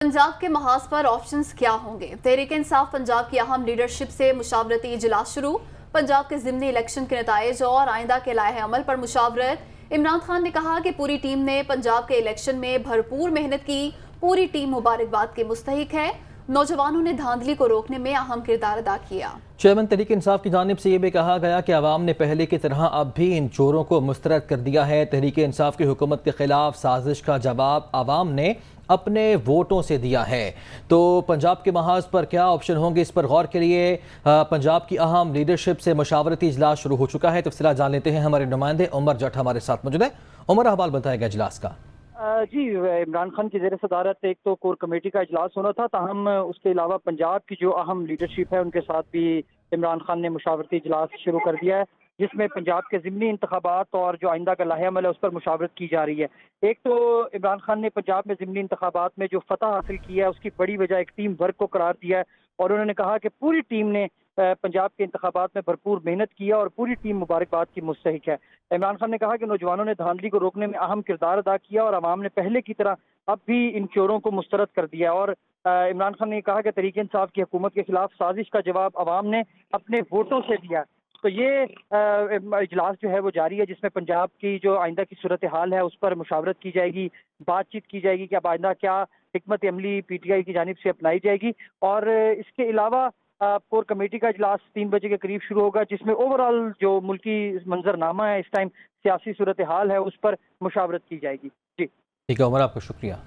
पंजाब के महाज पर ऑप्शंस क्या होंगे? तहरीक इंसाफ पंजाब की अहम लीडरशिप से मुशावरती इजलास शुरू। पंजाब के ज़िमनी इलेक्शन के नताइज और आइंदा के लाहे अमल पर मुशावरत। इमरान खान ने कहा कि पूरी टीम ने पंजाब के इलेक्शन में भरपूर मेहनत की, पूरी टीम मुबारकबाद के मुस्तहिक है। नौजवानों ने धांधली को रोकने में अहम किरदार अदा किया। चेयरमैन तहरीक इंसाफ की जानिब से ये भी कहा गया कि अवाम ने पहले की तरह अब भी इन चोरों को मुस्तरद कर दिया है। तहरीक इंसाफ की हुकूमत के खिलाफ साजिश का जवाब अवाम ने अपने वोटों से दिया है। तो पंजाब के महाज पर क्या ऑप्शन होंगे, इस पर गौर के लिए पंजाब की अहम लीडरशिप से मशावरती इजलास शुरू हो चुका है। तफसीलात जान लेते हैं, हमारे नुमाइंदे उमर जट हमारे साथ मौजूद है। उमर, अहवाल बताएगा इजलास का। जी, इमरान खान की ज़ेर सदारत एक तो कोर कमेटी का इजलास होना था, ताहम उसके अलावा पंजाब की जो अहम लीडरशिप है उनके साथ भी इमरान खान ने मुशावरती इजलास शुरू कर दिया है, जिसमें पंजाब के ज़िमनी इंतखाबात और जो आइंदा का लाहे अमल है उस पर मुशावरत की जा रही है। एक तो इमरान खान ने पंजाब में ज़िमनी इंतखाबात में जो फतह हासिल की है उसकी बड़ी वजह एक टीम वर्क को करार दिया है, और उन्होंने कहा कि पूरी टीम ने पंजाब के इंतखाबात में भरपूर मेहनत किया और पूरी टीम मुबारकबाद की मुस्तहिक है। इमरान खान ने कहा कि नौजवानों ने धांधली को रोकने में अहम किरदार अदा किया और अवाम ने पहले की तरह अब भी इन चोरों को मुस्तरद कर दिया। और इमरान खान ने कहा कि तहरीक इंसाफ की हुकूमत के खिलाफ साजिश का जवाब अवाम ने अपने वोटों से दिया। तो ये इजलास जो है वो जारी है, जिसमें पंजाब की जो आइंदा की सूरत हाल है उस पर मुशावरत की जाएगी, बातचीत की जाएगी कि अब आइंदा क्या हिकमत अमली PTI की जानिब से अपनाई जाएगी। और इसके अलावा कोर कमेटी का इजलास 3 बजे के करीब शुरू होगा, जिसमें ओवरऑल जो मुल्की मंजरनामा है, इस टाइम सियासी सूरत हाल है, उस पर मुशावरत की जाएगी। जी ठीक है उमर, आपका शुक्रिया।